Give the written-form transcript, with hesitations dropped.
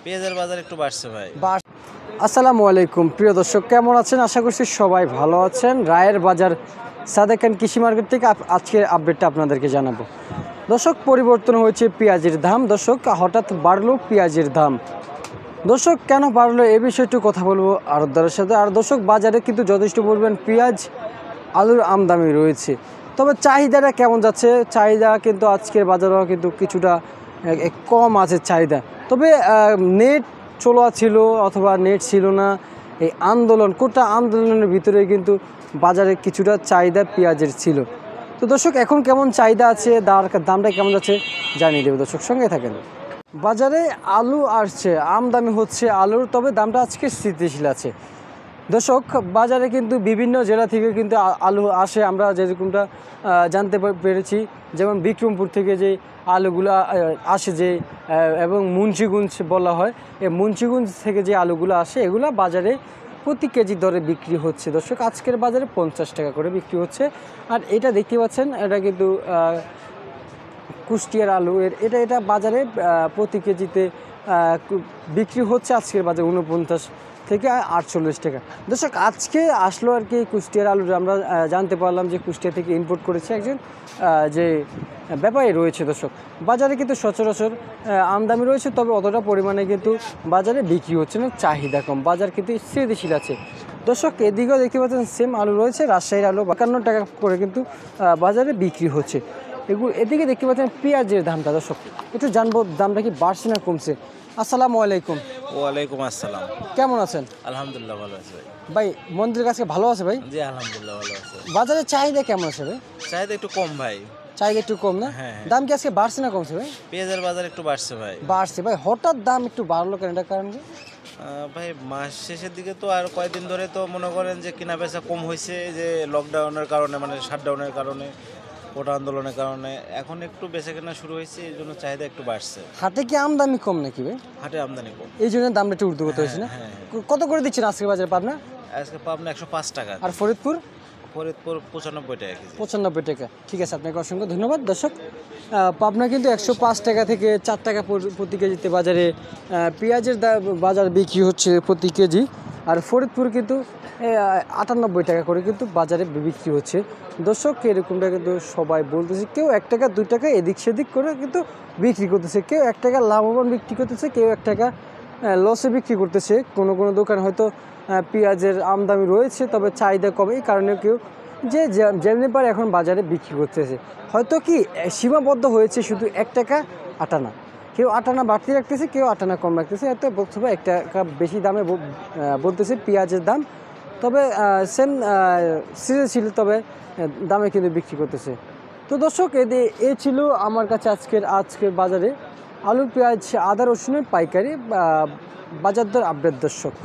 পেঁয়াজের বাজার একটু বাড়ছে ভাই। আসসালামু আলাইকুম প্রিয় দর্শক, কেমন আছেন? আশা করছি সবাই ভালো আছেন। রায়ের বাজার সাদেক খান কৃষি মার্কেট থেকে আজকের আপডেটটা আপনাদেরকে জানাবো। দর্শক, পরিবর্তন হয়েছে পেঁয়াজের দাম। দর্শক, হঠাৎ বাড়লো পেঁয়াজের দাম। দর্শক, কেন বাড়লো এ বিষয়ে একটু কথা বলবো আড়তদারের সাথে। আর দর্শক, বাজারে কিন্তু যথেষ্ট পরিমাণ পেঁয়াজ আলুর আমদানি রয়েছে, তবে চাহিদাটা কেমন যাচ্ছে? চাহিদা কিন্তু আজকের বাজারেও কিন্তু কিছুটা কম আছে চাহিদা। তবে নেট চলা ছিল অথবা নেট ছিল না, এই কোটা আন্দোলনের ভিতরে কিন্তু বাজারে কিছুটা চাহিদা পেঁয়াজের ছিল। তো দর্শক, এখন কেমন চাহিদা আছে, দামটা কেমন যাচ্ছে জানিয়ে দেবে। দর্শক, সঙ্গে থাকেন। বাজারে আলু আসছে, আমদানি হচ্ছে আলুর, তবে দামটা আজকে স্থিতিশীল আছে। দর্শক, বাজারে কিন্তু বিভিন্ন জেলা থেকে কিন্তু আলু আসে, আমরা যেরকমটা জানতে পেরেছি। যেমন বিক্রমপুর থেকে যে আলুগুলো আসে এবং মুন্সিগঞ্জ বলা হয়, এই মুন্সিগঞ্জ থেকে যে আলুগুলো আসে এগুলো বাজারে প্রতি কেজি দরে বিক্রি হচ্ছে। দর্শক, আজকের বাজারে 50 টাকা করে বিক্রি হচ্ছে। আর এটা দেখতে পাচ্ছেন, এটা কিন্তু কুষ্টিয়ার আলু, এটা বাজারে প্রতি কেজিতে বিক্রি হচ্ছে আজকের বাজারে 49 থেকে 48 টাকা। দর্শক, আজকে আসলো আর কি কুষ্টিয়ার আলু, আমরা জানতে পারলাম যে কুষ্টিয়া থেকে ইম্পোর্ট করেছে একজন যে ব্যাপারী রয়েছে। দর্শক, বাজারে কিন্তু সচরাচর আমদানি রয়েছে, তবে অতটা পরিমাণে কিন্তু বাজারে বিক্রি হচ্ছে না, চাহিদা কম, বাজার কিন্তু স্থিতিশীল আছে। দর্শক, এদিকেও দেখতে পাচ্ছেন সেম আলু রয়েছে, রাজশাহীর আলু 52 টাকা করে কিন্তু বাজারে বিক্রি হচ্ছে। এদিকে দেখতে পাচ্ছেন পেঁয়াজের দামটা। দর্শক, একটু জানবো দামটা কি বাড়ছে না কমছে। আসসালামু আলাইকুম। ওয়ালাইকুম আসসালাম। কেমন আছেন? আলহামদুলিল্লাহ ভালো আছে ভাই। ভাই, মন্দিরের কাছে ভালো আছে ভাই? জি আলহামদুলিল্লাহ ভালো আছে। বাজারের চাহিদা কেমন আছে ভাই? চাহিদা একটু কম ভাই। চাহিদা একটু কম না? হ্যাঁ। দাম কি আজকে বাড়ছে না কমছে ভাই? পেঁয়াজের বাজার একটু বাড়ছে ভাই। বাড়ছে ভাই, হঠাৎ দাম একটু বাড়লো কেন, এটা কারণ কি? ভাই মাস শেষের দিকে তো আর কয়েকদিন ধরে তো মনে করেন যে কেনা বেচা কম হয়েছে, যে লকডাউনের কারণে, মানে শাটডাউনের কারণে, কোটা আন্দোলনের কারণে এখন একটু বেচা কেনা শুরু হয়েছে, এই জন্য চাহিদা একটু বাড়ছে। হাটে কি আমদানি কম নাকি ভাই? হাটে আমদানি কম, এই জন্য দামটা একটু ঊর্ধ্বগত হয়েছে না? হ্যাঁ। কত করে দিচ্ছেন আজকের বাজারে পাবনা? আজকে পাবনা 105 টাকা, আর ফরিদপুর? ফরিদপুর 95 টাকা কেজি। 95 টাকা। ঠিক আছে, আপনাকে অসংখ্য ধন্যবাদ। দর্শক, পাবনা কিন্তু 105 টাকা থেকে 4 টাকা প্রতি কেজিতে বাজারে পেঁয়াজের বাজার বিক্রি হচ্ছে প্রতি কেজি। আর ফরিদপুর কিন্তু 98 টাকা করে কিন্তু বাজারে বিক্রি হচ্ছে। দর্শক, এরকমটা কিন্তু সবাই বলতেছে, কেউ 1 টাকা 2 টাকা এদিক সেদিক করে কিন্তু বিক্রি করতেছে, কেউ 1 টাকা লাভবান বিক্রি করতেছে, কেউ 1 টাকা লসে বিক্রি করতেছে। কোনো দোকান হয়তো পেঁয়াজের আমদানি রয়েছে, তবে চাহিদা কম, এই কারণে কেউ যেমনি পারে এখন বাজারে বিক্রি করতেছে। হয়তো কি সীমাবদ্ধ হয়েছে শুধু 1 টাকা 8 আনা, কেউ 8 আনা বাড়তি রাখতেছে, কেউ 8 আনা কম রাখতেছে, এত বক্তব্য 1 টাকা বেশি দামে বলতেছে পেঁয়াজের দাম। তবে সেম সিজন ছিল, তবে দামে কিন্তু বিক্রি করতেছে। তো দর্শক, এ ছিল আমার কাছে আজকের বাজারে আলু, পেঁয়াজ, আদা, রসুনের পাইকারি বাজার দর আপডেট। দর্শক।